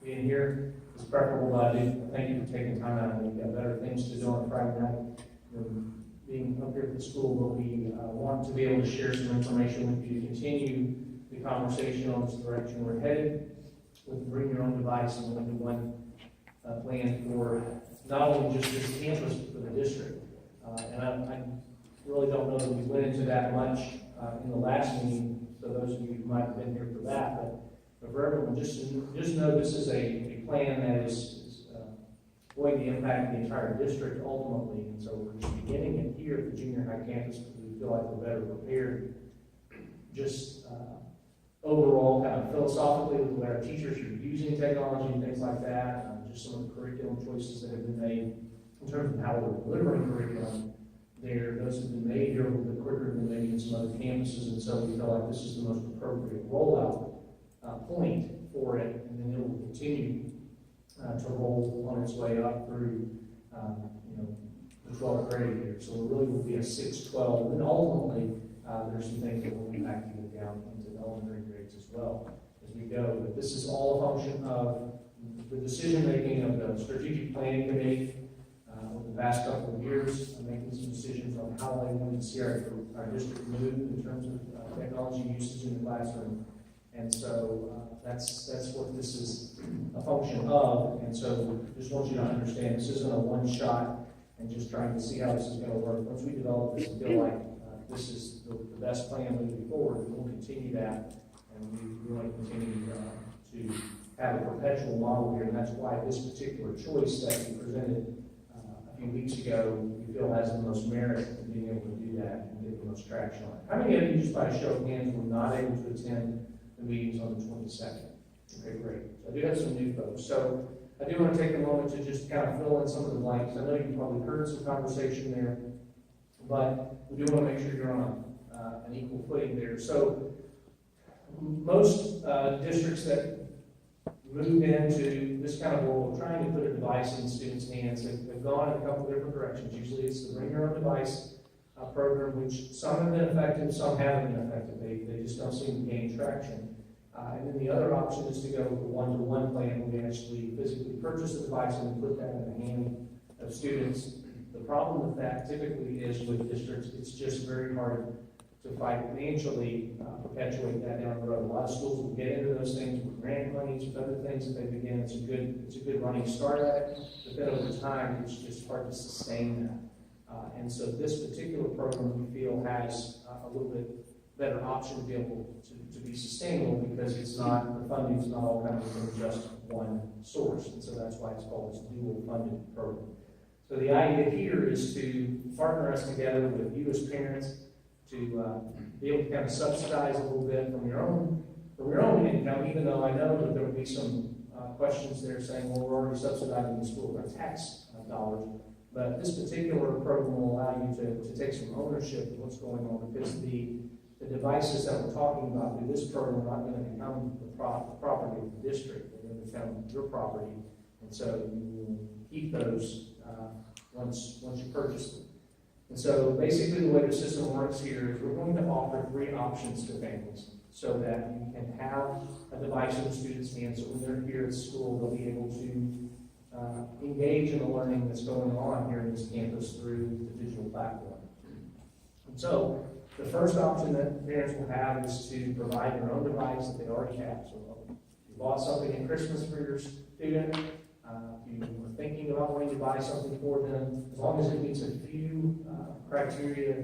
being here is preferable, but I do thank you for taking time out. We've got better things to do on Friday night than being up here at the school, but we want to be able to share some information with you to continue the conversation on this direction we're headed with Bring Your Own Device and one plan for not only just this campus, but for the district. And I really don't know that we went into that much in the last meeting, so those of you who might have been here for that, but for everyone, just know this is a plan that is going to impact the entire district ultimately, and so we're just beginning it here at the junior high campus because we feel like we're better prepared. Just overall, kind of philosophically, with the way our teachers are using technology and things like that, just some of the curriculum choices that have been made in terms of how we're delivering curriculum. Those have been made here a little bit quicker than maybe in some other campuses, and so we feel like this is the most appropriate rollout point for it, and then it will continue to roll on its way up through the 12th grade year. So it really will be a 6-12, and then ultimately there's some things that will impact you down into the elementary grades as well as we go. But this is all a function of the decision making of the strategic planning committee over the past couple of years, making some decisions on how they want to see our district move in terms of technology usage in the classroom. And so that's what this is a function of. And so just want you to understand this isn't a one shot and just trying to see how this is going to work. Once we develop this and feel like this is the best plan moving forward, we'll continue that, and we want to continue to have a perpetual model here. And that's why this particular choice that we presented a few weeks ago, we feel has the most merit in being able to do that and get the most traction on it. How many of you, just by a show of hands, were not able to attend the meetings on the 22nd? Okay, great. So I do have some new folks. So I do want to take a moment to just kind of fill in some of the blanks. I know you probably heard some conversation there, but we do want to make sure you're on an equal footing there. So most districts that move into this kind of world, trying to put a device in students' hands, have gone in a couple of different directions. Usually it's the Bring Your Own Device program, which some have been effective, some haven't been effective. They just don't seem to gain traction. And then the other option is to go with the one-to-one plan, where we actually physically purchase a device and put that in the hand of students. The problem with that typically is with districts, it's just very hard to financially perpetuate that down the road. A lot of schools will get into those things with grant monies, with other things that they begin. It's a good running start at it, but then over time, it's just hard to sustain that. And so this particular program, we feel, has a little bit better option to be able to be sustainable, because it's not, the funding is not all coming from just one source. And so that's why it's called this dual funded program. So the idea here is to partner us together with you as parents to be able to kind of subsidize a little bit from your own income, even though I know that there will be some questions there saying, well, we're already subsidizing the school with our tax dollars. But this particular program will allow you to take some ownership of what's going on, because the devices that we're talking about through this program are not going to become the property of the district. They're going to become your property. And so you will keep those once you purchase them. And so basically the way the system works here is we're going to offer 3 options to families so that you can have a device in the student's hands, so when they're here at school, they'll be able to engage in the learning that's going on here in this campus through the digital platform. And so the first option that parents will have is to provide their own device that they already have. So if you bought something at Christmas for your student, if you were thinking about wanting to buy something for them, as long as it meets a few criteria,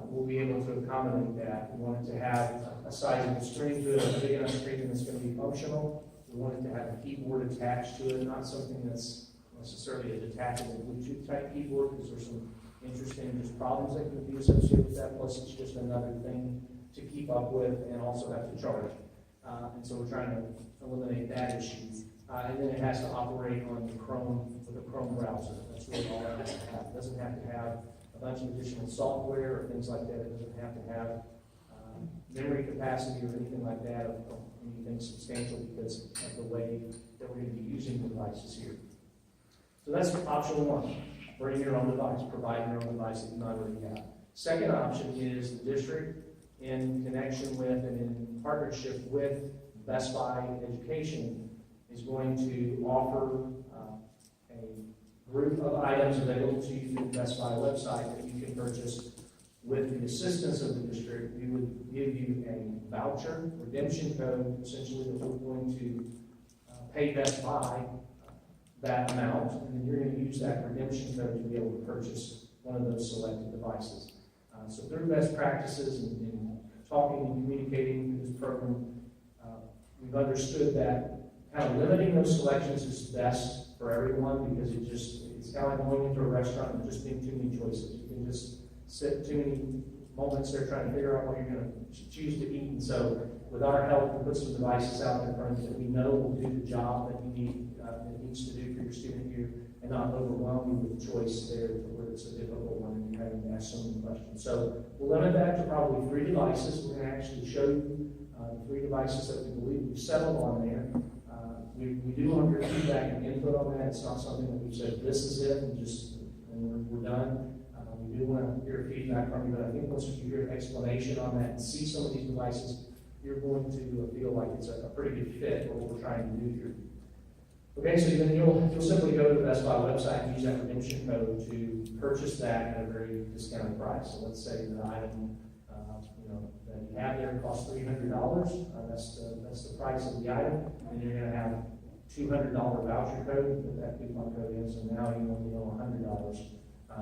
we'll be able to accommodate that. We want it to have a sizable screen to it, a big enough screen that's going to be functional. We want it to have a keyboard attached to it, not something that's necessarily a detachable Bluetooth type keyboard, because there's some interesting just problems that can be associated with that. Plus, it's just another thing to keep up with and also have to charge. And so we're trying to eliminate that issue. And then it has to operate on the Chrome with a Chrome browser. That's really all it has to have. It doesn't have to have a bunch of additional software or things like that. It doesn't have to have memory capacity or anything like that, or anything substantial, because of the way that we're going to be using the devices here. So that's option 1. Bring your own device. Provide your own device that you might already have. Second option is the district, in connection with and in partnership with Best Buy Education is going to offer a group of items available to you through the Best Buy website that you can purchase. With the assistance of the district, we would give you a voucher, redemption code, essentially that we're going to pay Best Buy that amount, and then you're going to use that redemption code to be able to purchase one of those selected devices. So through best practices and talking and communicating through this program, we've understood that kind of limiting those selections is best for everyone, because it's kind of like going into a restaurant and just being too many choices. You can just sit too many moments there trying to figure out what you're going to choose to eat. And so with our help, we put some devices out in front of you that we know will do the job that you need, that needs to do for your student here, and not overwhelm you with choice there where it's a difficult one and you're having to ask so many questions. So we'll limit that to probably 3 devices. We're going to actually show you the 3 devices that we believe we've settled on there. We do want your feedback and input on that. It's not something that we've said, this is it, and we're done. We do want to hear feedback from you, but I think once you hear an explanation on that and see some of these devices, you're going to feel like it's a pretty good fit for what we're trying to do here. Okay, so then you'll simply go to the Best Buy website and use that redemption code to purchase that at a very discounted price. So let's say the item that you have there costs $300. That's the price of the item, and you're going to have $200 voucher code that that coupon code is, and now you only owe $100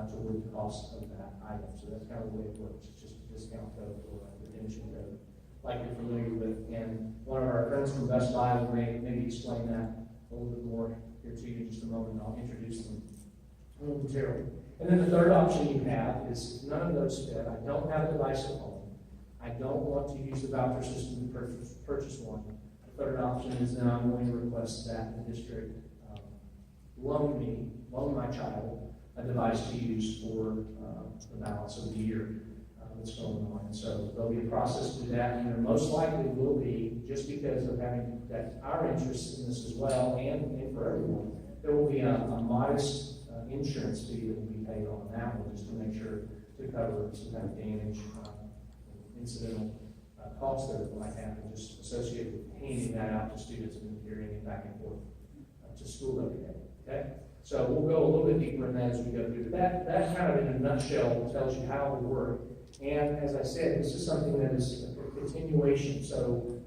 toward the cost of that item. So that's kind of the way it works. It's just a discount code or a redemption code, like you're familiar with. And one of our friends from Best Buy will maybe explain that a little bit more here to you in just a moment. I'll introduce them momentarily. And then the third option you have is, if none of those fit, I don't have a device at home, I don't want to use the voucher system to purchase one. The third option is then I'm going to request that the district loan my child a device to use for the balance of the year that's going on. And so there'll be a process to do that, and there most likely will be, just because of having that our interest in this as well, and for everyone, there will be a modest insurance fee that will be paid on that one, just to make sure to cover some kind of damage, incidental costs that might happen just associated with handing that out to students and carrying it back and forth to school every day. Okay? So we'll go a little bit deeper in that as we go through. But that kind of in a nutshell tells you how we work. And as I said, this is something that is a continuation. So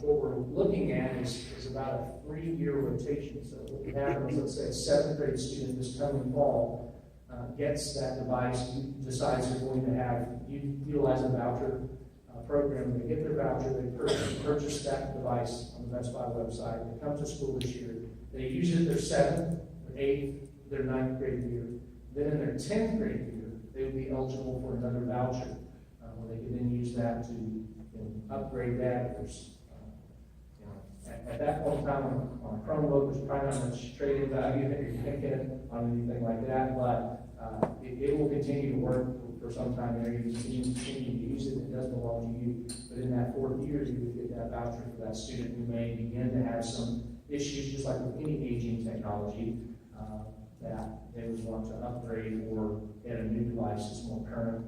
what we're looking at is about a 3-year rotation. So what we have is, let's say, a 7th grade student this coming fall gets that device, decides they're going to utilize a voucher program. They get their voucher, they purchase that device on the Best Buy website. They come to school this year. They use it their 7th, their 8th, their 9th grade year. Then in their 10th grade year, they would be eligible for another voucher, where they could then use that to upgrade that. There's, at that point in time on a Chromebook, there's probably not much trading value that you're going to get on anything like that, but it will continue to work for some time there. You continue to use it, it does belong to you. But in that 4th year, you would get that voucher for that student who may begin to have some issues, just like with any aging technology, that they would want to upgrade or get a new device that's more current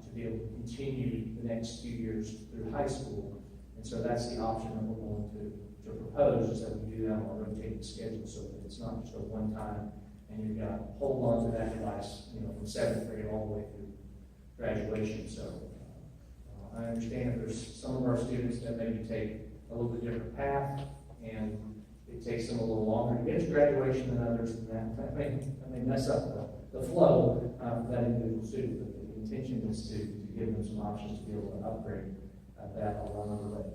to be able to continue the next few years through high school. And so that's the option that we're going to propose, is that we do that on a rotating schedule, so that it's not just a one-time and you've got to hold on to that device, from 7th grade all the way through graduation. So I understand that there's some of our students that maybe take a little bit different path, and it takes them a little longer to get to graduation than others, and that may mess up the flow of that individual student. But the intention is to give them some options to be able to upgrade that along the way.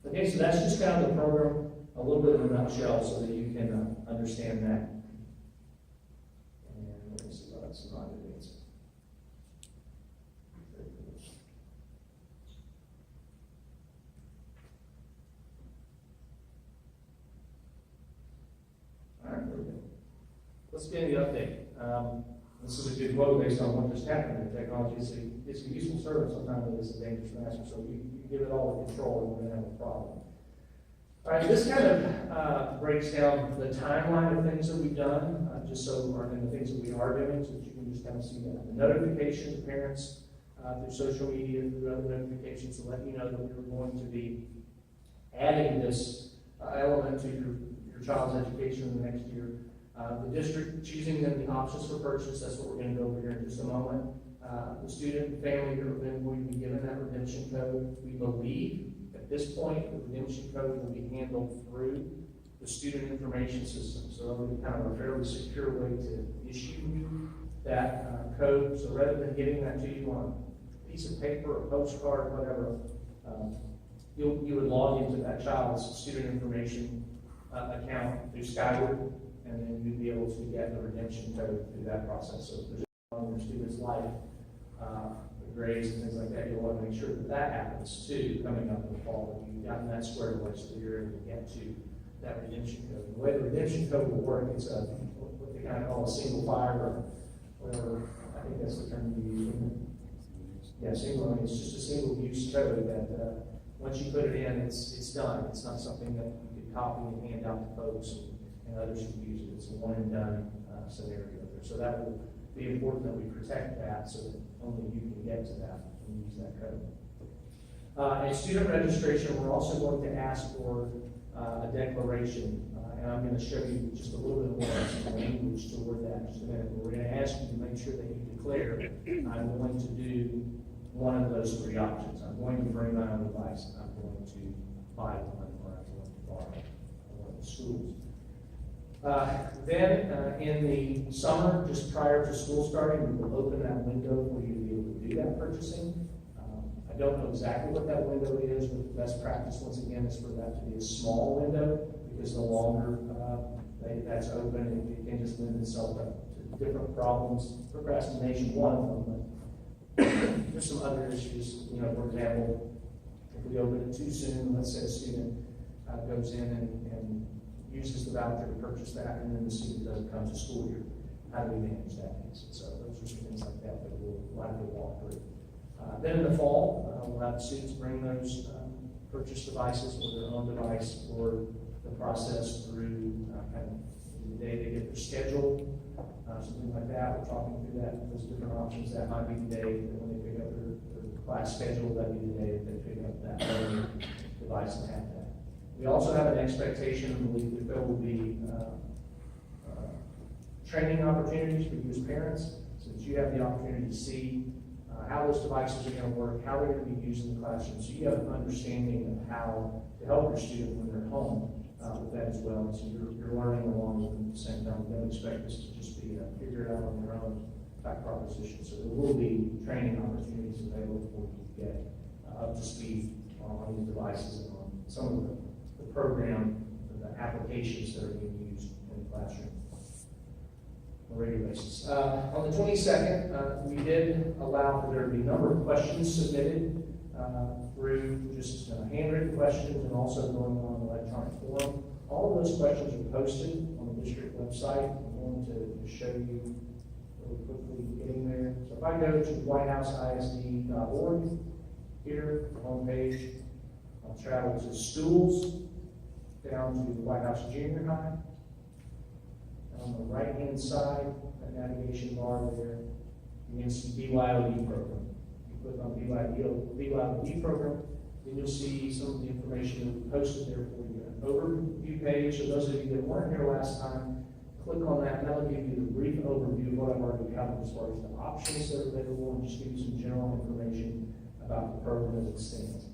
Okay, so that's just kind of the program, a little bit in a nutshell, so that you can understand that. And let me see what else is on the answer. All right, very good. Let's get the update. This is a good quote based on what just happened. The technology is a useful servant, sometimes it is a dangerous master. So you give it all the control, and we're going to have a problem. All right, this kind of breaks down the timeline of things that we've done, just so and the things that we are doing, so that you can just kind of see that. The notification to parents through social media, through other notifications, to let you know that we're going to be adding this element to your child's education in the next year. The district choosing them the options for purchase, that's what we're going to go over here in just a moment. The student and family are then going to be given that redemption code. We believe at this point the redemption code will be handled through the student information system. So it'll be kind of a fairly secure way to issue you that code. So rather than getting that to you on a piece of paper or postcard, whatever, you would log into that child's student information account through Skyward, and then you'd be able to get the redemption code through that process. So if there's on your student's life, the grades and things like that, you'll want to make sure that that happens too, coming up in the fall. You've gotten that squared away so that you're able to get to that redemption code. And the way the redemption code will work, it's what they kind of call a single file or whatever. I think that's the term you use. Yeah, single. I mean, it's just a single use code that once you put it in, it's done. It's not something that you could copy and hand out to folks and others who use it. It's a one and done scenario there. So that will be important that we protect that so that only you can get to that and use that code. And student registration, we're also going to ask for a declaration, and I'm going to show you just a little bit more of some language toward that in just a minute. We're going to ask you to make sure that you declare, I'm going to do one of those three options. I'm going to bring my own device, I'm going to buy one, or I'm going to borrow one of the schools. Then in the summer, just prior to school starting, we will open that window for you to be able to do that purchasing. I don't know exactly what that window is, but the best practice, once again, is for that to be a small window, because the longer that's open, it can just lend itself to different problems. Procrastination, one of them, but there's some other issues. You know, for example, if we open it too soon, let's say a student goes in and uses the voucher to purchase that, and then the student doesn't come to school year. How do we manage that piece? So those are some things like that that we'll likely walk through. Then in the fall, we'll have the students bring those purchase devices or their own device for the process through kind of the day they get their schedule, something like that. We're talking through that, those different options. That might be the day that when they pick up their class schedule, that would be the day that they pick up that device and have that. We also have an expectation and belief that there will be training opportunities for you as parents, so that you have the opportunity to see how those devices are going to work, how they're going to be used in the classroom, so you have an understanding of how to help your student when they're home with that as well. So you're learning along with them at the same time. We don't expect this to just be figure it out on your own type proposition. So there will be training opportunities available for you to get up to speed on these devices and on some of the program, the applications that are being used in the classroom on a regular basis. On the 22nd, we did allow for there to be a number of questions submitted through just handwritten questions and also going on the electronic forum. All of those questions are posted on the district website. I'm going to show you really quickly getting there. So if I go to whitehouseisd.org here, the home page, I'll travel to schools, down to the Whitehouse Junior High. On the right-hand side, that navigation bar there, you can see BYOD program. You click on BYOD program, then you'll see some of the information that we posted there for you. An overview page, so those of you that weren't here last time, click on that, and that'll give you the brief overview of what I've already covered as far as the options that are available, and just give you some general information about the program as it stands.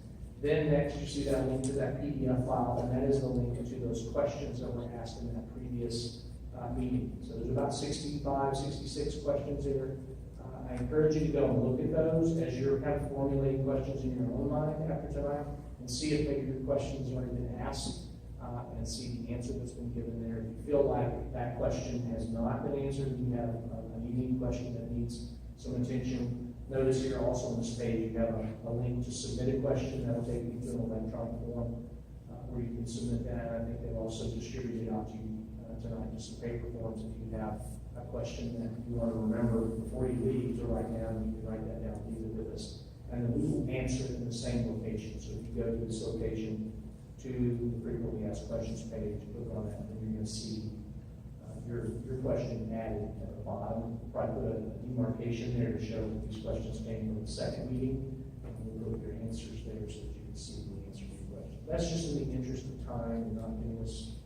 Then next, you see that link to that PDF file, and that is the link to those questions that were asked in that previous meeting. So there's about 65, 66 questions there. I encourage you to go and look at those as you're kind of formulating questions in your own mind after tonight, and see if maybe your questions have already been asked, and see the answer that's been given there. If you feel like that question has not been answered, and you have a unique question that needs some attention, notice here also on this page you have a link to submit a question. That'll take you to an electronic form where you can submit that. I think they've also distributed out to you tonight just some paper forms if you have a question that you want to remember before you leave to write down. You can write that down, leave it with us, and then we will answer it in the same location. So if you go to this location to the frequently asked questions page, click on that, and you're going to see your question added at the bottom. We'll probably put a demarcation there to show that these questions came from the second meeting, and we'll put your answers there so that you can see the answer to your question. that's just in the interest of time and not getting us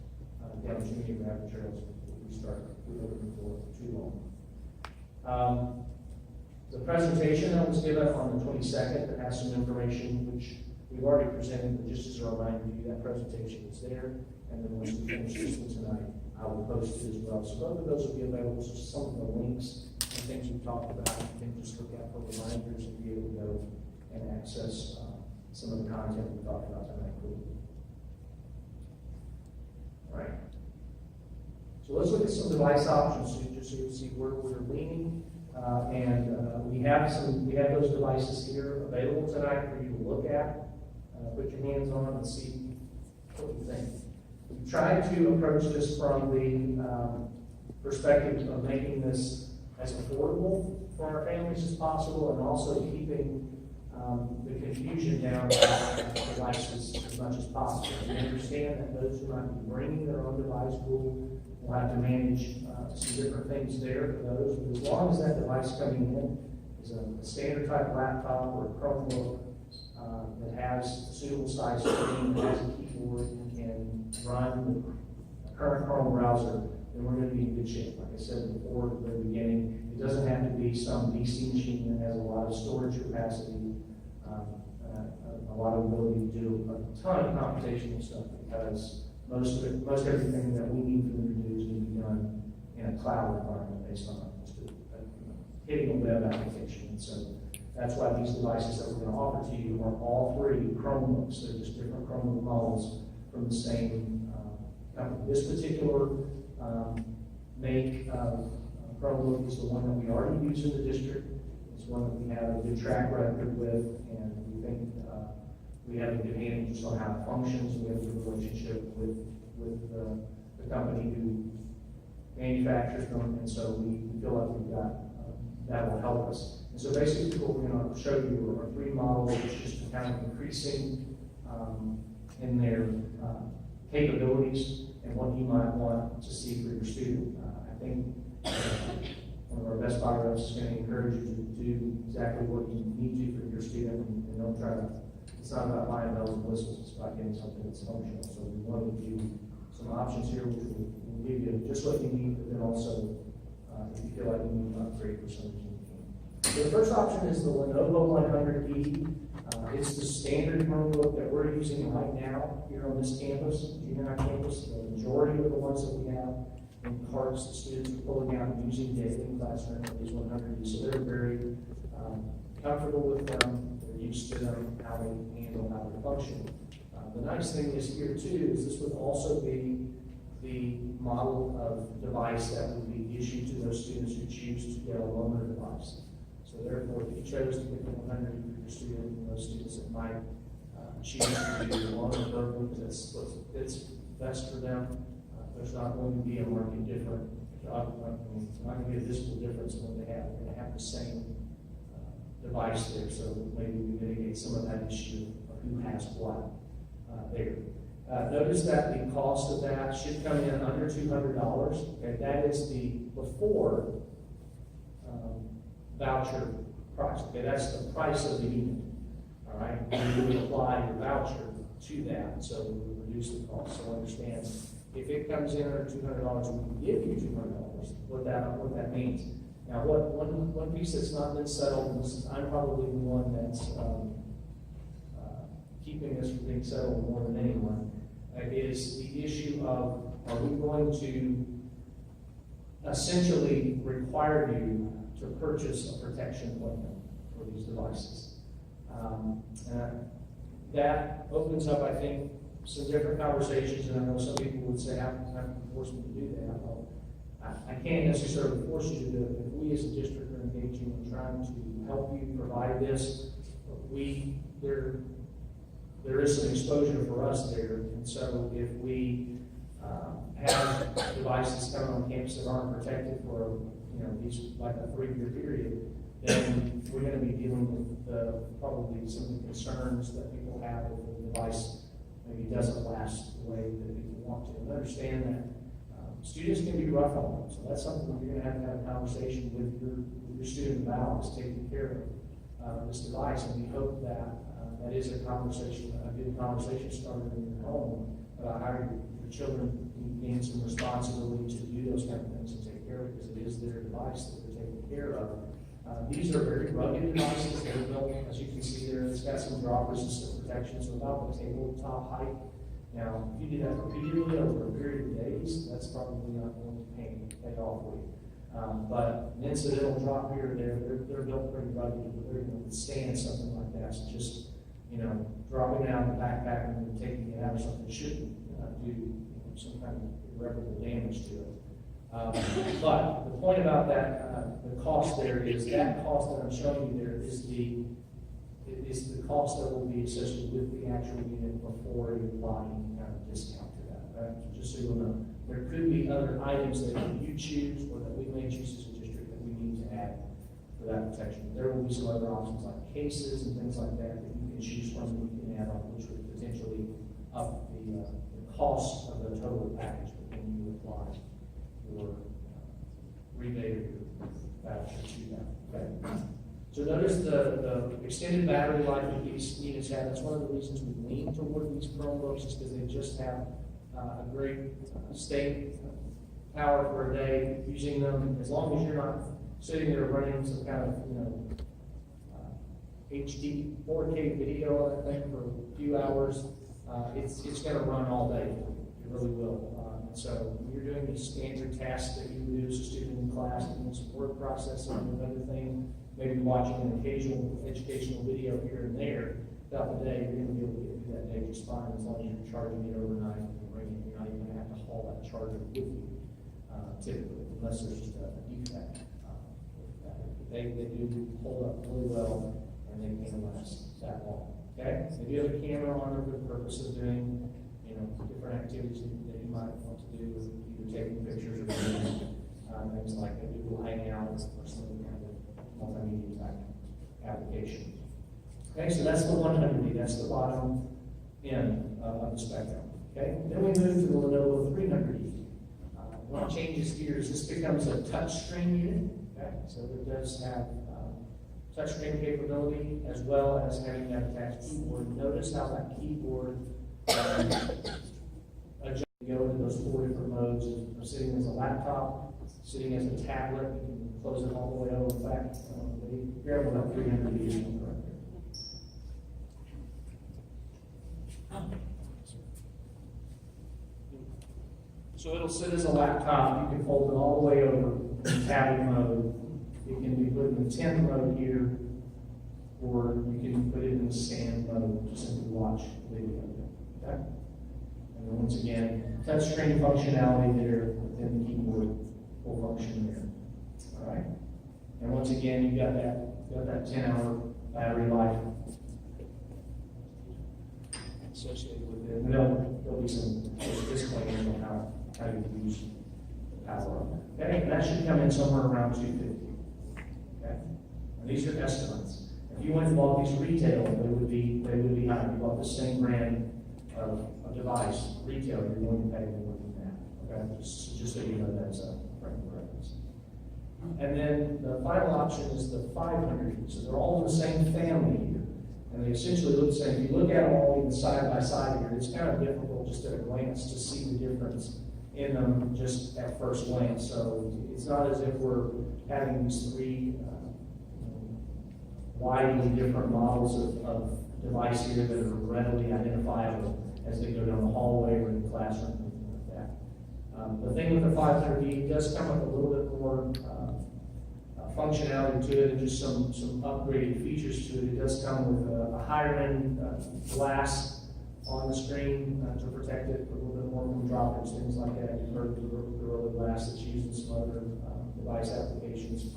down too many rabbit trails if we start looking for too long. The presentation that was given on the 22nd that has some information which we've already presented, but just as a reminder to you, that presentation is there. And then once we finish this one tonight, I will post it as well. So both of those will be available. So some of the links and things we've talked about, you can just look at for reminders and be able to go and access some of the content we talked about tonight. All right. So let's look at some device options just so you can see where we're leaning. We have those devices here available tonight for you to look at. Put your hands on and see what you think. We tried to approach this from the perspective of making this as affordable for our families as possible, and also keeping the confusion down to devices as much as possible. We understand that those who might be bringing their own device will have to manage some different things there for those. But as long as that device coming in is a standard type laptop or a Chromebook that has a suitable size screen, that has a keyboard, and can run the current Chrome browser, then we're going to be in good shape. Like I said before at the beginning, it doesn't have to be some DC machine that has a lot of storage capacity, a lot of ability to do a ton of computational stuff, because most everything that we need for them to do is going to be done in a cloud environment based on hitting a web application. And so that's why these devices that we're going to offer to you are all three Chromebooks. They're just different Chromebook models from the same company. This particular make of Chromebook is the one that we already use in the district. It's one that we have a good track record with, and we think we have a good handle just on how it functions. We have a good relationship with the company who manufactures them, and so we feel like we've got that will help us. And so basically what we're going to show you are three models, just kind of increasing in their capabilities and what you might want to see for your student. I think one of our best buy reps is going to encourage you to do exactly what you need to for your student, and don't try to, it's not about buying bells and whistles, it's about getting something that's functional. So we wanted to give you some options here which will give you just what you need, but then also if you feel like you need an upgrade for something you can. So the first option is the Lenovo 100E. It's the standard Chromebook that we're using right now here on this campus, junior high campus. The majority of the ones that we have in carts that students are pulling out and using daily in classroom are these 100E. So they're very comfortable with them. They're used to them, how they handle, how they function. The nice thing is here too is this would also be the model of device that would be issued to those students who choose to get a loaner device. So therefore, if you chose to get the 100 for your student, and those students that might choose to do the loaner program because that's what fits best for them, there's not going to be a market difference. It's not going to be a visible difference in what they have. They're going to have the same device there, so maybe we mitigate some of that issue of who has what there. Notice that the cost of that should come in under $200. Okay, that is the before voucher price. Okay, that's the price of the unit. All right, and you would apply your voucher to that, so we would reduce the cost. So understand, if it comes in under $200, we can give you $200. What that means. Now, one piece that's not been settled, and this is, I'm probably the one that's keeping this from being settled more than anyone, is the issue of, are we going to essentially require you to purchase a protection plan for these devices? That opens up, I think, some different conversations, and I know some people would say, how can you force me to do that? Well, I can't necessarily force you to do it. If we as a district are engaging in trying to help you provide this, there is some exposure for us there, and so if we have devices coming on campus that aren't protected for these like a 3-year period, then we're going to be dealing with probably some of the concerns that people have if the device maybe doesn't last the way that people want to. And understand that students can be rough on them, so that's something that you're going to have a conversation with your student about, is taking care of this device, and we hope that that is a conversation, a good conversation starter in your home about how your children can gain some responsibility to do those kind of things and take care of it, because it is their device that they're taking care of. These are very rugged devices that are built, as you can see there. It's got some drop resistant protection, so about the tabletop height. Now, if you do that repeatedly over a period of days, that's probably not going to pay off for you. But an incidental drop here or there, they're built pretty rugged, but they're going to withstand something like that. So just, dropping it out of the backpack and then taking it out or something shouldn't do some kind of irreparable damage to it. But the point about that, the cost there is that cost that I'm showing you there is the cost that will be associated with the actual unit before you apply any kind of discount to that. Right? So just so you'll know, there could be other items that you choose or that we may choose as a district that we need to add for that protection. There will be some other options like cases and things like that that you can choose from that you can add on, which would potentially up the cost of the total package when you apply your rebate or your voucher to that. Okay. So notice the extended battery life that these units have. That's one of the reasons we lean toward these Chromebooks, is because they just have a great staying power for a day using them. As long as you're not sitting there running some kind of HD 4K video on that thing for a few hours, it's going to run all day. It really will. And so when you're doing these standard tasks that you would do as a student in class, doing some word processing and another thing, maybe watching an occasional educational video here and there throughout the day, you're going to be able to get through that day just fine as long as you're charging it overnight and you're bringing it. You're not even going to have to haul that charger with you, typically, unless there's just a defect. They do hold up really well, and they can last that long. Okay? They do have a camera on there for the purpose of doing, different activities that you might want to do, with either taking pictures or things like a Google Hangout or some kind of multimedia type application. Okay, so that's the 100D. That's the bottom end of the spectrum. Okay, then we move to the Lenovo 300E. What changes here is this becomes a touchscreen unit. Okay, so it does have touchscreen capability as well as having that attached keyboard. Notice how that keyboard go into those 4 different modes of sitting as a laptop, sitting as a tablet. You can close it all the way over. In fact, be careful about 300 is right there. So it'll sit as a laptop. You can fold it all the way over in tablet mode. It can be put in the 10 mode here, or you can put it in the stand mode to simply watch video. Okay? And then once again, touchscreen functionality there within the keyboard will function there. All right. And once again, you've got that 10-hour battery life associated with it. And there'll be some disclaimers on how you use the power of it. Okay, and that should come in somewhere around $250. Okay, and these are estimates. If you went and bought these retail, they would be higher. If you bought the same brand of device retail, you're going to pay more than that. Okay, just so you know that's a frame of reference. And then the final option is the 500. So they're all in the same family here, and they essentially look the same. If you look at them all even side by side here, it's kind of difficult just at a glance to see the difference in them just at first glance. So it's not as if we're having these 3 widely different models of device here that are readily identifiable as they go down the hallway or in the classroom, anything like that. The thing with the 500D does come with a little bit more functionality to it and just some upgraded features to it. It does come with a higher end glass on the screen to protect it a little bit more from droppers, things like that. You've heard the Gorilla Glass that's used in some other device applications.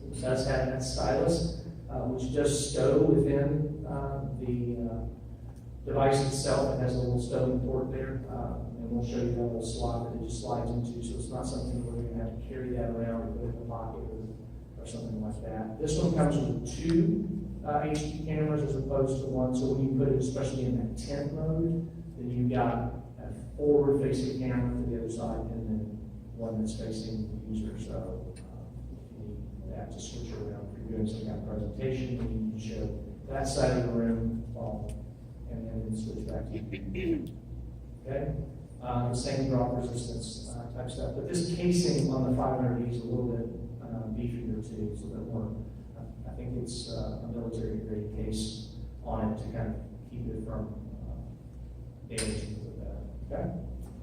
It does have that stylus, which does stow within the device itself. It has a little stowing port there, and we'll show you that little slot that it just slides into, so it's not something where you're going to have to carry that around or put it in the pocket or something like that. This one comes with 2 HD cameras as opposed to 1, so when you put it, especially in that 10 mode, then you've got a forward-facing camera to the other side and then one that's facing the user. So if you need that to switch around, if you're doing some kind of presentation, you can show that side of the room fall, and then switch back to you. Okay? The same drop resistance type stuff. But this casing on the 500E is a little bit beefier too, it's a bit more, I think it's a military grade case on it to kind of keep it from damaging with that. Okay?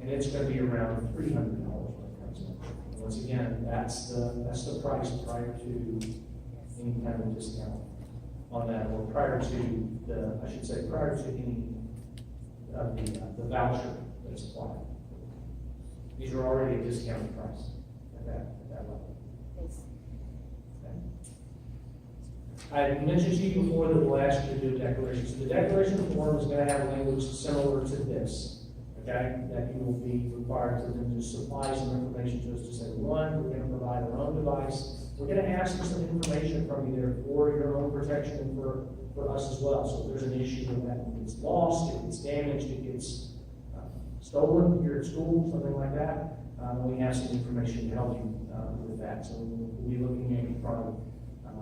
And it's going to be around $300 when it comes in. Once again, that's the price prior to any kind of discount on that, or prior to prior to any of the voucher that's applied. These are already a discounted price at that level. Okay. I mentioned to you before that we'll ask you to do a declaration. So the declaration form is going to have language similar to this, okay? That you will be required to then just supply some information to us to say, one, we're going to provide our own device. We're going to ask for some information from you there for your own protection and for us as well. So if there's an issue with that, it gets lost, it gets damaged, it gets stolen here at school, something like that, we have some information to help you with that. So we'll be looking at from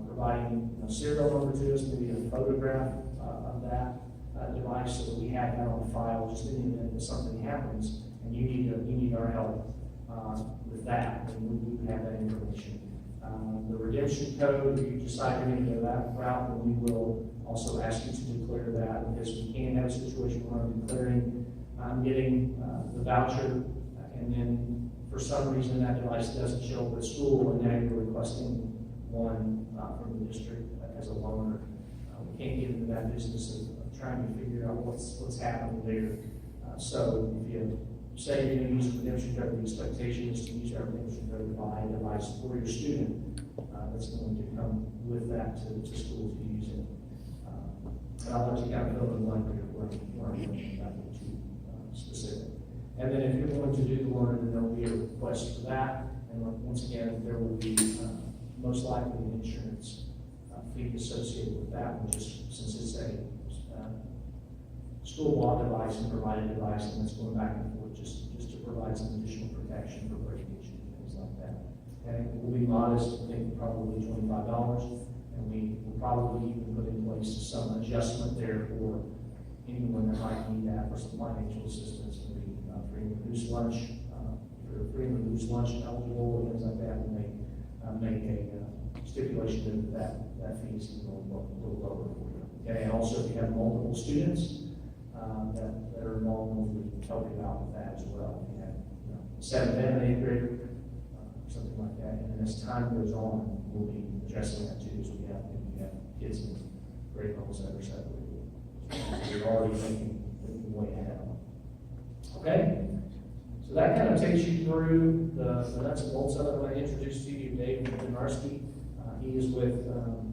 providing serial number to us, maybe a photograph of that device, so that we have that on file just in the event that something happens and you need our help with that, and we have that information. The redemption code, if you decide you're going to go that route, then we will also ask you to declare that, because we can have a situation where I'm declaring I'm getting the voucher, and then for some reason that device doesn't show up at school, and now you're requesting one from the district as a loaner. We can't get into that business of trying to figure out what's happening there. So if you say you're going to use a redemption code, the expectation is to use our redemption code to buy a device for your student that's going to come with that to school to use it. And I'll let you kind of fill in the blank here where I'm going about it too specific. And then if you're going to do the loaner, then there'll be a request for that. And once again, there will be most likely an insurance fee associated with that one, just since it's a school-bought device and provided device, and it's going back and forth just to provide some additional protection for breakage and things like that. And it will be modest, I think probably $25, and we will probably even put in place some adjustment there for anyone that might need that for some financial assistance. Maybe free and reduced lunch, if you're free and reduced lunch eligible, and things like that, we may make a stipulation that fee is a little lower for you. Okay, and also if you have multiple students that are involved, we can help you out with that as well. If you have 7th and 8th grader, something like that, and as time goes on, we'll be addressing that too, as we have kids in grade levels that are separated. So you're already thinking way ahead. Okay? So that kind of takes you through the nuts and bolts of it. I'm going to introduce to you Dave Benarski. He is with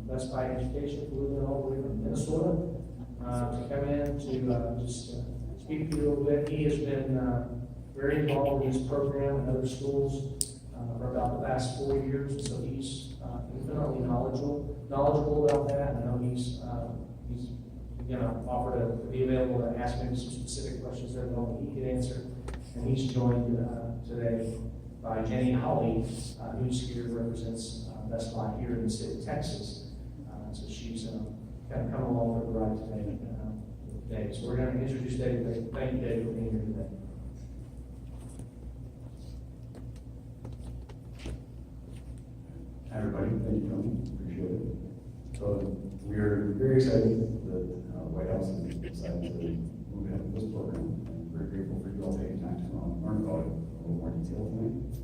Best Buy Education, flew in all the way from Minnesota to come in to just speak to you a little bit. He has been very involved in this program in other schools for about the past 4 years, and so he's infinitely knowledgeable about that. I know he's going to offer to be available to ask maybe some specific questions that only he can answer. And he's joined today by Jenny Holly, who's here, represents Best Buy here in the state of Texas. So she's kind of come along for the ride today. So we're going to introduce Dave. Thank you, Dave, for being here today. Hi, everybody. Thank you, Tony. Appreciate it. So we're very excited that Whitehouse has decided to move ahead with this program. And we're grateful for you all taking time to learn about it in a little more detail tonight.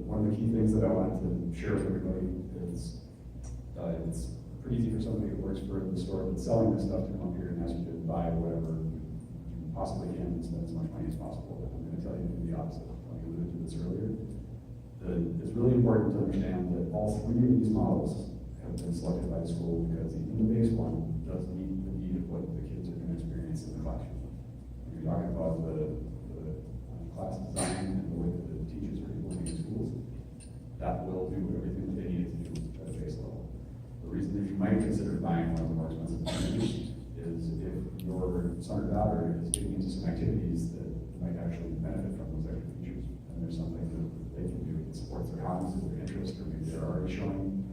One of the key things that I wanted to share with everybody is it's pretty easy for somebody who works for the store that's selling this stuff to come up here and ask you to buy whatever you possibly can and spend as much money as possible. But I'm going to tell you to do the opposite. I alluded to this earlier. It's really important to understand that all 3 of these models have been selected by the school because even the base one does meet the need of what the kids are going to experience in the classroom. When you're talking about the class design and the way that the teachers are implementing in schools, that will do everything that they need to do at a base level. The reason that you might consider buying one of the more expensive things is if your son or daughter is getting into some activities that might actually benefit from those extra features, and there's something that they can do that supports their hobbies or their interests, or maybe they're already showing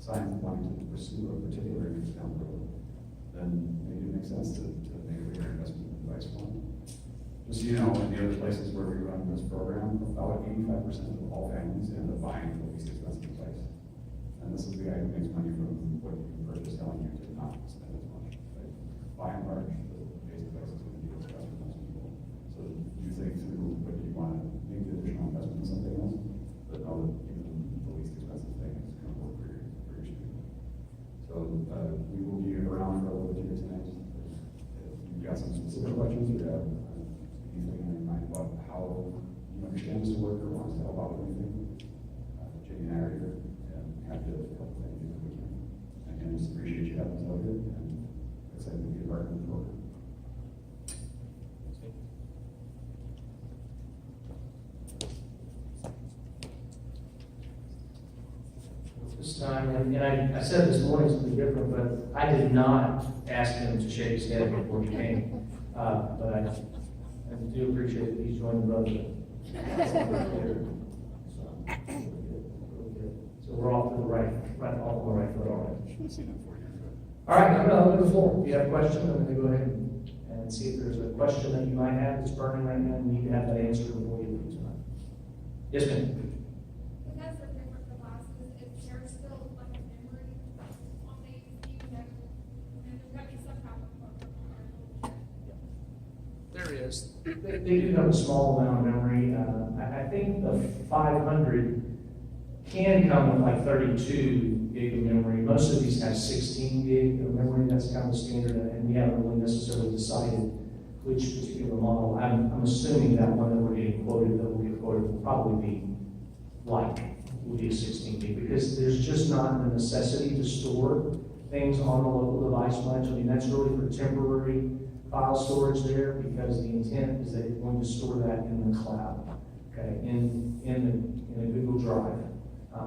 signs wanting to pursue a particular use down the road, then maybe it makes sense to make a bigger investment in the device fund. Just so you know, in the other places where we run this program, about 85% of all families end up buying the least expensive device. And this is the guy who makes money from what you purchase, telling you to not spend as much. Right? By and large, the base device is going to be what's best for most people. So you think through what you want to make the additional investment in something else, but know that even the least expensive thing is going to work for your student. So we will be around for a little bit here tonight. If you've got some specific questions or have anything in your mind about how you understand this work or want us to help out with anything, Jamie and I are here and happy to help with anything that we can. Again, just appreciate you having us out here and excited to be a part of the program. This time, and I said this morning something different, but I did not ask him to shake his head before he came. But I do appreciate that he's joined the brotherhood. So we're off to the right off on the right foot already. All right, I'm going to open the floor. If you have a question, I'm going to go ahead and see if there's a question that you might have that's burning right now and you need to have that answered before you leave tonight. Yes, ma'am. Because they're different classes, is there still like a memory on the that, and there's got to be some type of program. There is. They do have a small amount of memory. I think the 500 can come with like 32 gig of memory. Most of these have 16 gig of memory. That's kind of the standard, and we haven't really necessarily decided which particular model. I'm assuming that one that we're getting quoted, that will get quoted, will probably be will be a 16 gig, because there's just not the necessity to store things on the local device much. I mean, that's really for temporary file storage there, because the intent is that you're going to store that in the cloud, okay, in a Google Drive,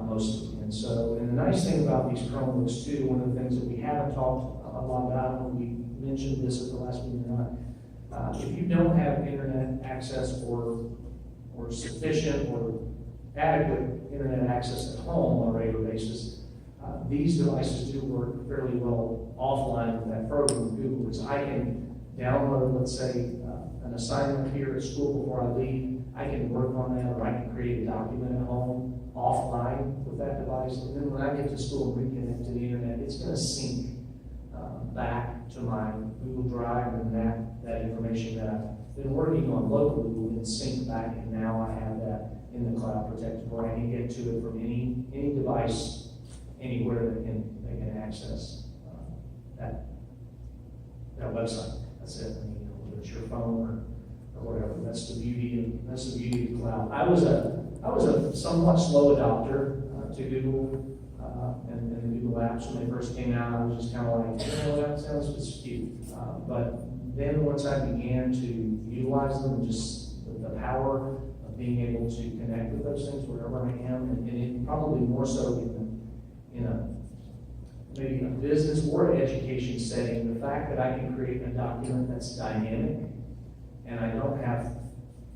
mostly. And so, and the nice thing about these Chromebooks too, one of the things that we haven't talked a lot about, and we mentioned this at the last meeting or not, if you don't have internet access or sufficient or adequate internet access at home on a regular basis, these devices do work fairly well offline with that program with Google, because I can download, let's say, an assignment here at school before I leave. I can work on that, or I can create a document at home offline with that device. And then when I get to school and reconnect to the internet, it's going to sync back to my Google Drive, and that information that I've been working on locally will then sync back, and now I have that in the cloud protected, where I can get to it from any device anywhere that can access that website. That's it. I mean, whether it's your phone or whatever. That's the beauty of the cloud. I was a somewhat slow adopter to Google and the Google apps when they first came out. I was just kind of like, that sounds just cute. But then once I began to utilize them, and just the power of being able to connect with those things wherever I am, and it probably more so in a maybe a business or an education setting, the fact that I can create a document that's dynamic, and I don't have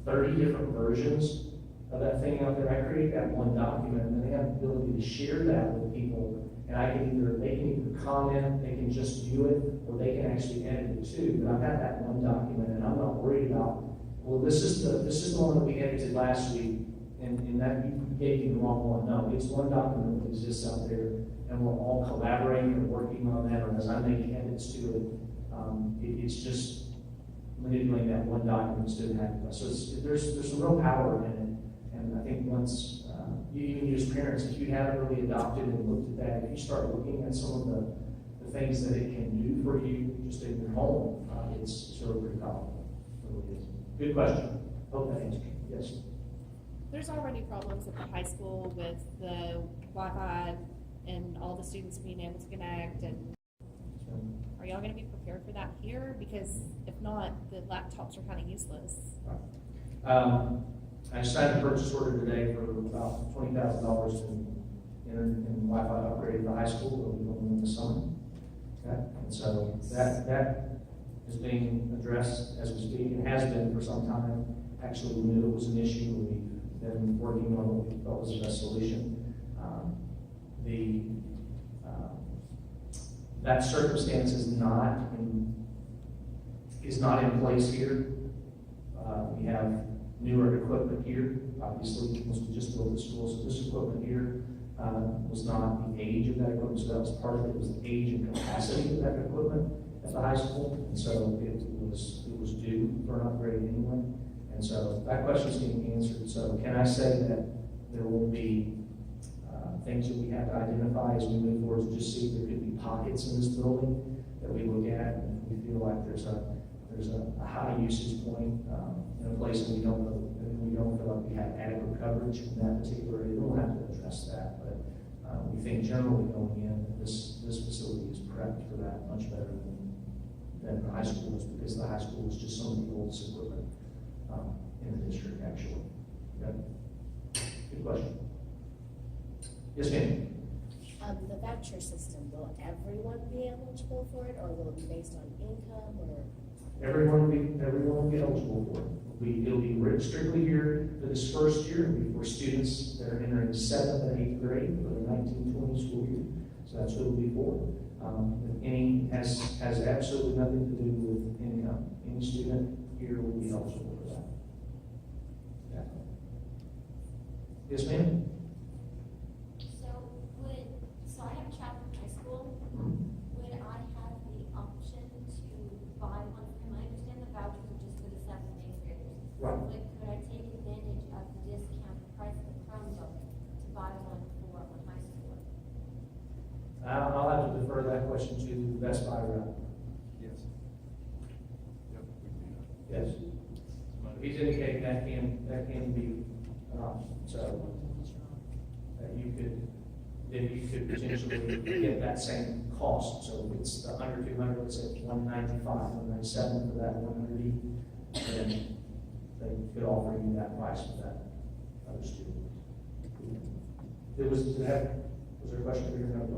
30 different versions of that thing out there. I create that one document, and they have the ability to share that with people, and they can either comment, they can just view it, or they can actually edit it too. But I've got that one document, and I'm not worried about, well, this is the one that we edited last week, and that you gave me the wrong one. No, it's one document that exists out there, and we're all collaborating and working on that, or as I make edits to it, it's just manipulating that one document instead of having. So there's some real power in it, and I think once even as parents, if you haven't really adopted and looked at that, if you start looking at some of the things that it can do for you just in your home, it's really pretty powerful. It really is. Good question. Hope that answers. Yes. There's already problems at the high school with the Wi-Fi and all the students being able to connect, and are y'all going to be prepared for that here? Because if not, the laptops are kind of useless. I signed a purchase order today for about $20,000 in Wi-Fi upgrade at the high school that will be going in the summer. Okay? And so that is being addressed as we speak. It has been for some time. Actually, we knew it was an issue, and we've been working on what we felt was the best solution. That circumstance is not in place here. We have newer equipment here, obviously, because we just built the school, so this equipment here was not the age of that equipment, so that was part of it, was the age and capacity of that equipment at the high school, and so it was due for an upgrade anyway. And so that question is getting answered. So can I say that there will be things that we have to identify as we move forward to just see if there could be pockets in this building that we look at, and if we feel like there's a high usage point in a place that we don't feel like we have adequate coverage in that particular area. We'll have to address that, but we think generally going in, this facility is prepped for that much better than the high school is, because the high school is just some of the oldest equipment in the district, actually. Okay. Good question. Yes, ma'am. The voucher system, will everyone be eligible for it, or will it be based on income, or? Everyone will be eligible for it. It'll be strictly here for this first year. It'll be for students that are entering 7th and 8th grade for the 1920 school year. So that's what it'll be for. Any has absolutely nothing to do with income. Any student here will be eligible for that. Yeah. Yes, ma'am. So I have a child in high school. Would I have the option to buy one for him? I understand the vouchers are just for the 7th and 8th graders. Right. But could I take advantage of the discounted price of the Chromebook to buy one for my high schooler? I'll have to defer that question to the Best Buy rep. Yes. Yep, we can do that. Yes. He's indicating that can be an option. So that you could potentially get that same cost. So if it's the under 200, let's say it's 195, 197 for that 100, then they could offer you that price for that other student. Was there a question for your note?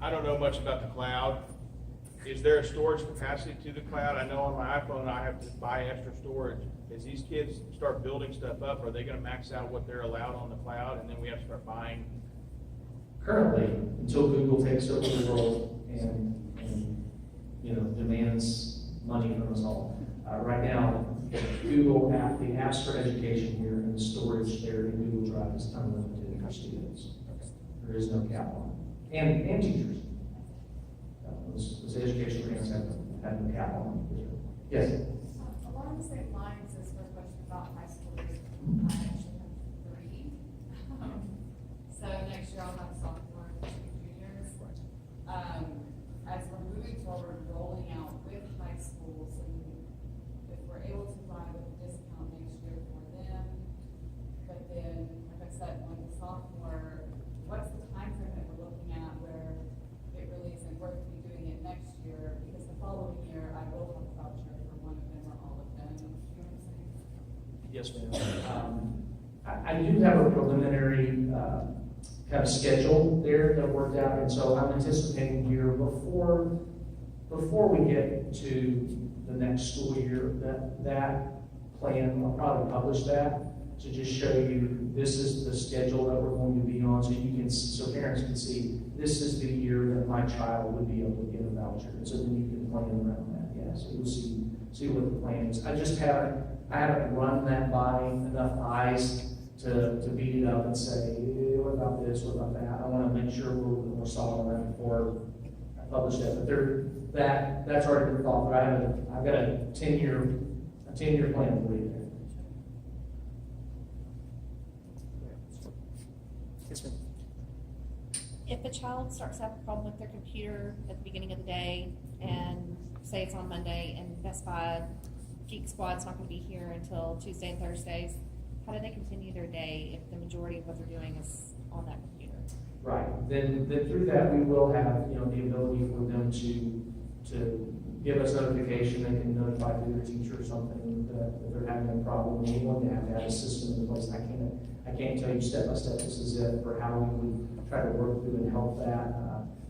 I don't know much about the cloud. Is there a storage capacity to the cloud? I know on my iPhone I have to buy extra storage. As these kids start building stuff up, are they going to max out what they're allowed on the cloud, and then we have to start buying? Currently, until Google takes over the world and demands money from us all. Right now, Google app, the apps for education here and the storage there in Google Drive is unlimited for students. There is no cap on it. And teachers. Those education grants have no cap on them. Yes? Along the same lines as the question about high schoolers, I actually have 3. So next year I'll have sophomores and 2 juniors. As we're moving forward, rolling out with high schools, and if we're able to buy with a discount next year for them, but then, like I said, when the sophomore, what's the time frame that we're looking at where it really isn't worth me doing it next year? Because the following year I will have a voucher for one of them or all of them. You know what I'm saying? Yes, ma'am. I do have a preliminary kind of schedule there that worked out, and so I'm anticipating here before we get to the next school year, that plan, I'll probably publish that to just show you this is the schedule that we're going to be on, so parents can see this is the year that my child would be able to get a voucher, and so then you can plan around that. Yeah, so you'll see what the plan is. I haven't run that by enough eyes to beat it up and say, what about this, what about that? I want to make sure we're solid on that before I publish that. But that's already been thought. But I've got a 10-year plan for you there. Yes, ma'am. If a child starts to have a problem with their computer at the beginning of the day, and say it's on Monday, and Best Buy Geek Squad's not going to be here until Tuesday and Thursdays, how do they continue their day if the majority of what they're doing is on that computer? Right. Then through that we will have the ability for them to give us notification. They can notify through their teacher or something that they're having a problem. We're going to have a system in place. I can't tell you step by step this is it for how we would try to work through and help that.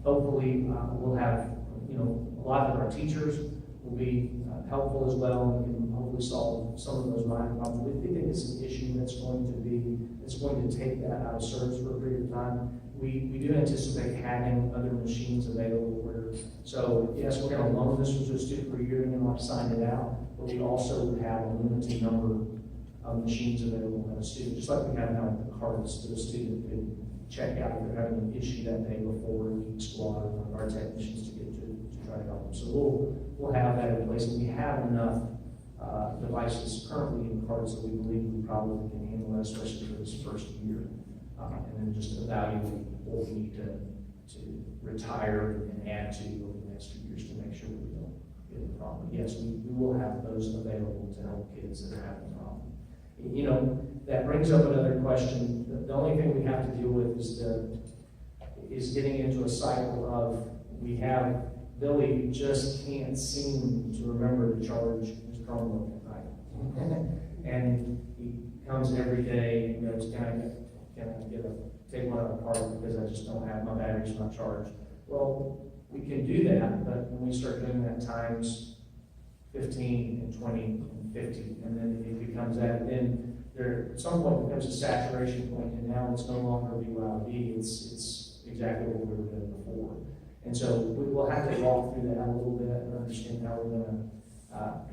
Hopefully we'll have a lot of our teachers will be helpful as well, and can hopefully solve some of those minor problems. We think it's an issue that's going to take that out of service for a period of time. we do anticipate having other machines available where, so yes, we're gonna loan this to a student for a year and then we'll sign it out, but we also would have a limited number of machines available at a student, just like we have now with the cards that a student could check out if they're having an issue that day before each squad or one of our technicians to get to try to help them. So we'll have that in place, and we have enough devices currently in cards that we believe we probably can handle that, especially for this first year. And then just evaluate what we need to retire and add to over the next few years to make sure we don't get a problem. Yes, we will have those available to help kids that are having a problem. You know, that brings up another question. The only thing we have to deal with is getting into a cycle of, we have Billy who just can't seem to remember to charge his Chromebook at night. And he comes every day, you know, to take one apart because I just don't have, my battery's not charged. Well, we can do that, but when we start doing that times 15 and 20 and 50, and then it becomes that, then there, at some point becomes a saturation point, and now it's no longer BYOD, it's exactly what we were doing before. And so we will have to walk through that a little bit and understand how we're gonna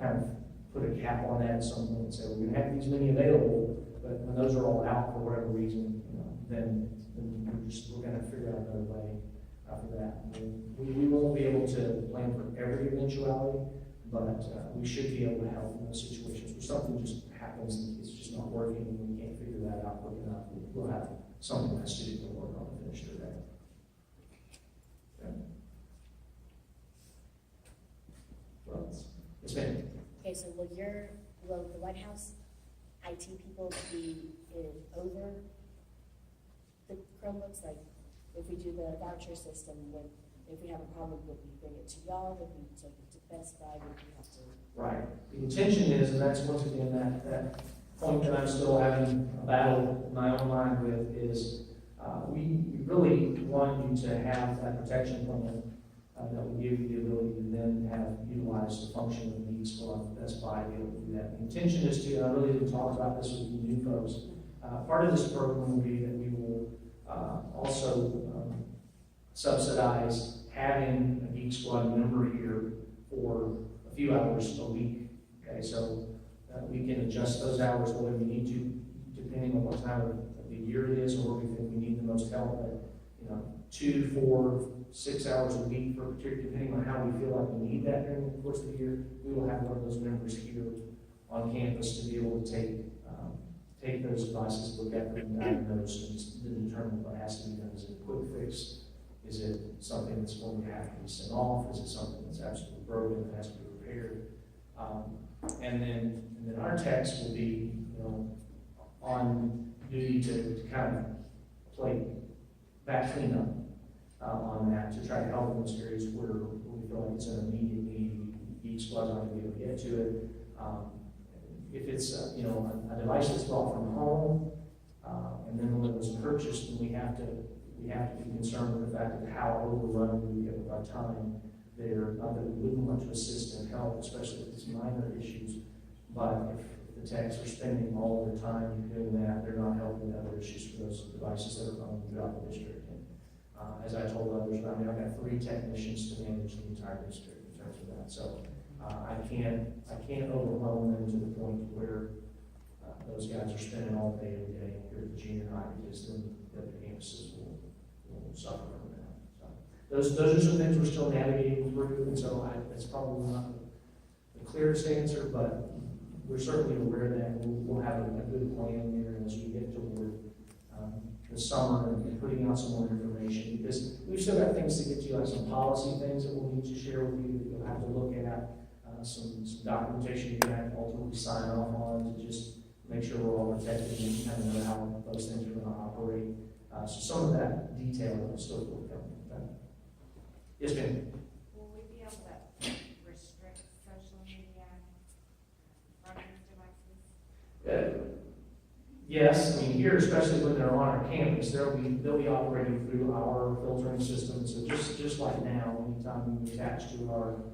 kind of put a cap on that at some point and say, we're gonna have these many available, but when those are all out for whatever reason, you know, then we're gonna figure out another way for that. We won't be able to plan for every eventuality, but we should be able to help in those situations where something just happens and it's just not working and we can't figure that out quick enough. We'll have something that student can work on and finish their day. Okay. Well, it's been. Okay, so will the Whitehouse IT people be over the Chromebooks? Like, if we do the voucher system, if we have a problem, would we bring it to y'all? Would we take it to Best Buy? Would we have to? Right. The intention is, and that's once again that point that I'm still having a battle in my own mind with, is we really want you to have that protection plan that will give you the ability to then utilize the function of the needs for Best Buy to be able to do that. The intention is to, and I really didn't talk about this with you new folks, part of this program will be that we will also subsidize having a Geek Squad member here for a few hours a week. Okay, so we can adjust those hours whether we need to, depending on what time of the year it is or where we think we need the most help. But 2, 4, 6 hours a week, for depending on how we feel like we need that during the course of the year, we will have one of those members here on campus to be able to take those devices, look at them, diagnose, and determine what has to be done. Is it a quick fix? Is it something that's going to have to be sent off? Is it something that's absolutely broken that has to be repaired? And then our techs will be, on duty to kind of play back cleanup on that to try to help in those areas where we feel like it's an immediate need. Each squad's not going to be able to get to it. If it's a device that's brought from home, and then when it was purchased, then we have to be concerned with the fact of how overrun we get with our time there. Not that we wouldn't want to assist and help, especially if it's minor issues, but if the techs are spending all their time doing that, they're not helping the other issues for those devices that are running throughout the district. And as I told others around me, I've got 3 technicians to manage the entire district in terms of that. So I can't overwhelm them to the point where those guys are spending all day every day here at the junior high, because then the other campuses will suffer from that. So those are some things we're still navigating through, and so it's probably not the clearest answer, but we're certainly aware of that, and we'll have a good plan there as we get toward the summer and putting out some more information, because we've still got things to get to, like some policy things that we'll need to share with you that you'll have to look at, some documentation you're going to have to ultimately sign off on to just make sure we're all protected and kind of know how those things are going to operate. So some of that detail will still forthcoming. Yes, ma'am. Will we be able to restrict social media from these devices? Yes, I mean here, especially when they're on our campus, they'll be operating through our filtering system. So just like now, anytime we attach to our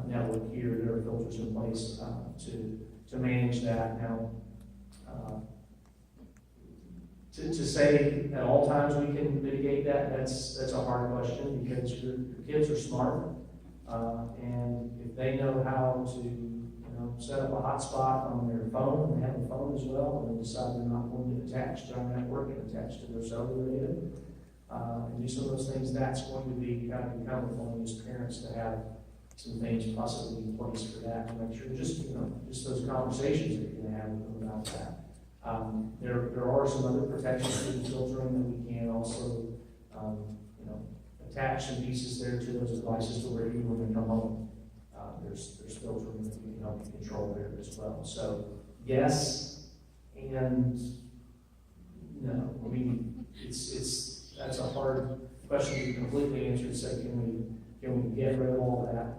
network here, there are filters in place to manage that. Now, To say at all times we can mitigate that, that's a hard question, because your kids are smart. And if they know how to, set up a hotspot on their phone, and they have a phone as well, and they decide they're not going to attach to our network and attach to their cellular data, and do some of those things, that's going to be kind of incumbent on us parents to have some things possibly in place for that, to make sure, just those conversations that you're going to have with them about that. There are some other protections to the filtering that we can also, attach some pieces there to those devices to where even when they come home, there's filtering that we can help you control there as well. So yes, and no. I mean, that's a hard question to completely answer and say, can we get rid of all that?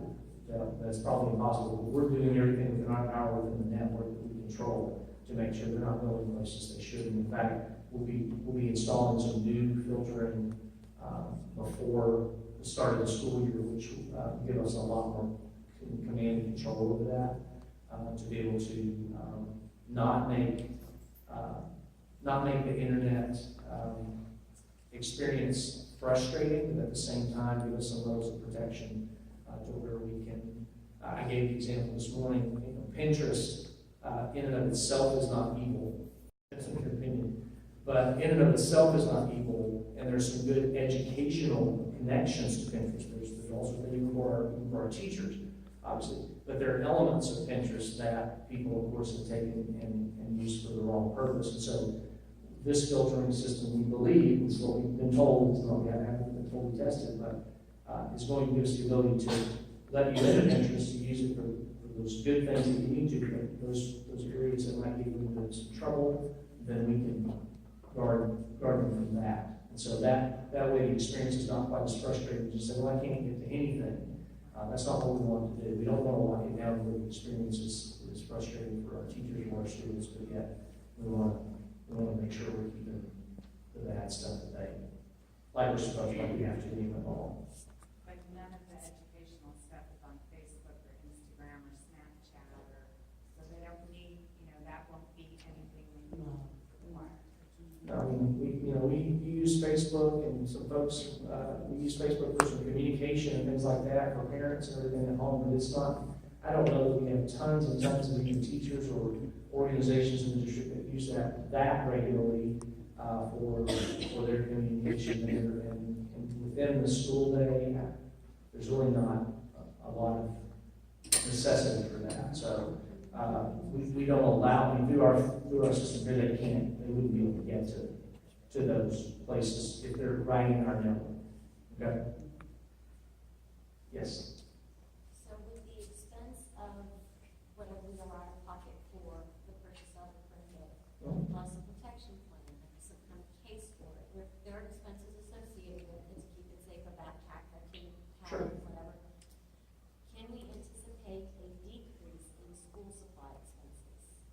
That's probably impossible. But we're doing everything within our power, within the network that we control, to make sure they're not going places they shouldn't. In fact, we'll be installing some new filtering before the start of the school year, which will give us a lot more command and control over that, to be able to not make the internet experience frustrating, but at the same time give us some levels of protection to where we can. I gave the example this morning. Pinterest in and of itself is not evil. That's an opinion, but in and of itself is not evil. And there's some good educational connections to Pinterest. There's also value for our teachers, obviously. But there are elements of Pinterest that people, of course, have taken and used for the wrong purpose. And so this filtering system, we believe, is what we've been told, it's not, we haven't been fully tested, but is going to give us the ability to let you into Pinterest, to use it for those good things that you need to, but those areas that might get you into some trouble, then we can guard them from that. And so that way the experience is not quite as frustrating. Just say, well, I can't get to anything. That's not what we want to do. We don't want to lock it down where the experience is frustrating for our teachers and our students, but yet we want to make sure we're keeping the bad stuff at bay. Like we're supposed to, like we have to anyway all. But none of the educational stuff is on Facebook or Instagram or Snapchat, so they don't need, that won't be anything we require. I mean, we use Facebook, and some folks, we use Facebook for some communication and things like that for parents and everything at home, but it's not, I don't know that we have tons and tons of either teachers or organizations in the district that use that regularly for their communication there. And within the school day, there's really not a lot of necessity for that. So we don't allow, through our system here, they wouldn't be able to get to those places if they're riding our network. Okay? Yes? So with the expense of whatever we are out of pocket for the purchase of the printer, plus a protection plan, some kind of case for it, there are expenses associated with it to keep it safe, a backpack that can Sure. whatever. Can we anticipate a decrease in school supply expenses?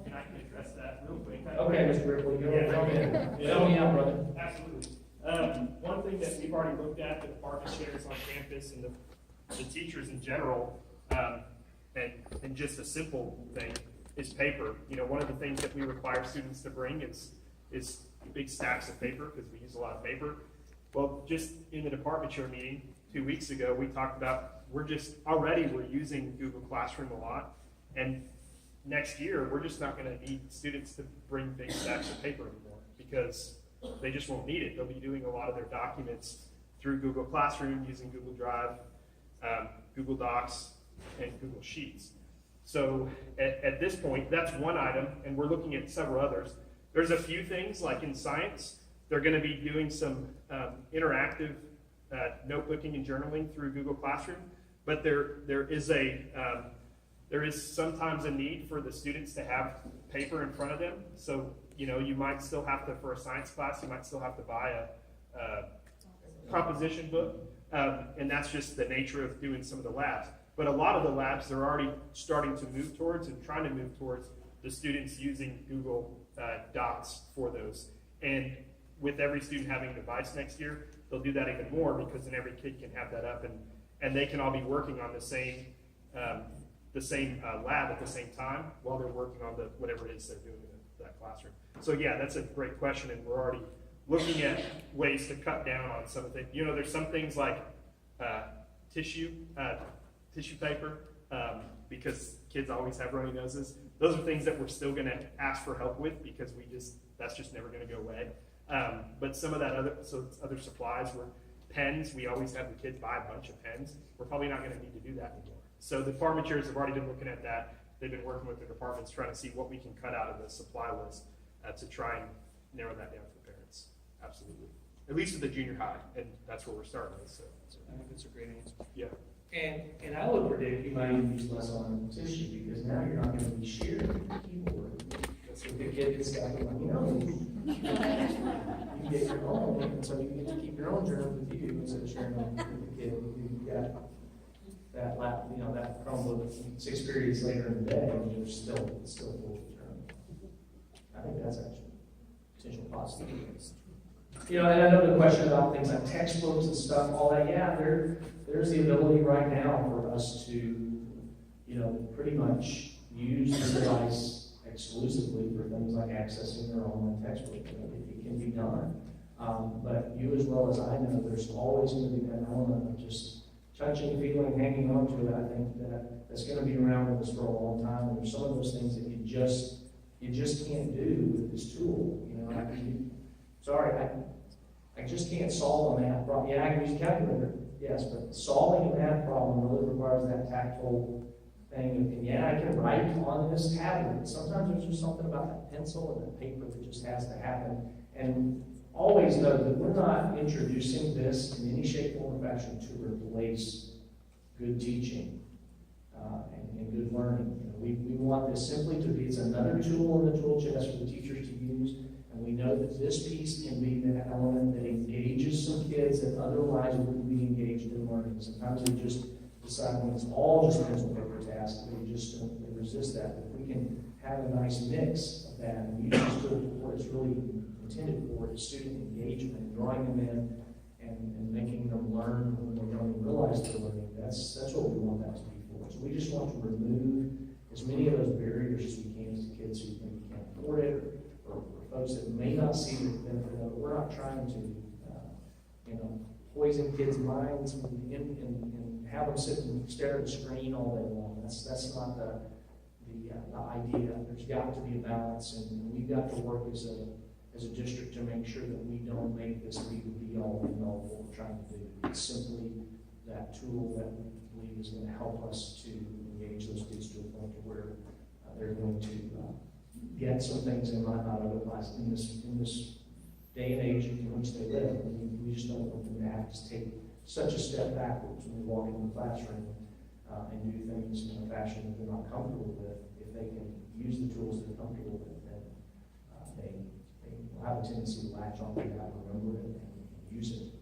And I can address that real quick. Okay, Mr. Ripley, go ahead. Yeah. Help me out, brother. Absolutely. One thing that we've already looked at, the department chairs on campus and the teachers in general, and just a simple thing, is paper. One of the things that we require students to bring is big stacks of paper, because we use a lot of paper. Well, just in the department chair meeting 2 weeks ago, we talked about we're using Google Classroom a lot, and next year we're just not going to need students to bring big stacks of paper anymore, because they just won't need it. They'll be doing a lot of their documents through Google Classroom, using Google Drive, Google Docs, and Google Sheets. So at this point, that's one item, and we're looking at several others. There's a few things, like in science, they're going to be doing some interactive notebooking and journaling through Google Classroom, but there is sometimes a need for the students to have paper in front of them. So, you might still have to, for a science class, you might still have to buy a composition book, and that's just the nature of doing some of the labs. But a lot of the labs, they're already starting to move towards and trying to move towards the students using Google Docs for those. And with every student having a device next year, they'll do that even more, because then every kid can have that up, and they can all be working on the same the same lab at the same time while they're working on the whatever it is they're doing in that classroom. So yeah, that's a great question, and we're already looking at ways to cut down on some of the, there's some things like tissue paper, because kids always have runny noses. Those are things that we're still going to ask for help with because that's just never going to go away. But some of that other supplies were pens. We always have the kids buy a bunch of pens. We're probably not going to need to do that anymore. So the department chairs have already been looking at that. They've been working with the departments trying to see what we can cut out of the supply list to try and narrow that down for parents. Absolutely. At least at the junior high, and that's where we're starting with. So I think that's a great answer. yeah. And I would predict you might even use less on tissue, because now you're not gonna be sharing the keyboard. That's what the kid gets stuck with, you can get your own, and so you get to keep your own germs with you instead of sharing them with the kid. You've got that that Chromebook 6 periods later in the day, and you're still full of germs. I think that's actually potential positive. And I know the question about things like textbooks and stuff, all that, yeah, there's the ability right now for us to, pretty much use the device exclusively for things like accessing their online textbook. It can be done. But you as well as I know, there's always going to be that element of just touching, feeling, hanging on to it. I think that's going to be around with us for a long time. And there's some of those things that you just can't do with this tool. I just can't solve a math problem. Yeah, I can use a calculator, yes, but solving a math problem really requires that tactile thing. And yeah, I can write on this tablet, but sometimes there's just something about that pencil and that paper that just has to happen. And always know that we're not introducing this in any shape, form, or fashion to replace good teaching and good learning. We want this simply to be, it's another tool in the tool chest for the teachers to use. And we know that this piece can be that element that engages some kids that otherwise wouldn't be engaged in learning. Sometimes they just decide when it's all just pencil paper tasks, they resist that. But if we can have a nice mix of that and use this tool for what it's really intended for, is student engagement, drawing them in and making them learn when they don't even realize they're learning, that's what we want that to be for. So we just want to remove as many of those barriers as we can to kids who maybe can't afford it, or folks that may not see the benefit of it. We're not trying to, poison kids' minds and have them sit and stare at the screen all day long. That's not the idea. There's got to be a balance, and we've got to work as a district to make sure that we don't make this be the be-all and end-all of what we're trying to do. It's simply that tool that we believe is going to help us to engage those kids to a point to where they're going to get some things they might not otherwise in this day and age in which they live. We just don't want them to have to take such a step backwards when they walk into the classroom and do things in a fashion that they're not comfortable with. If they can use the tools they're comfortable with, then they will have a tendency to latch on to that, remember it, and use it.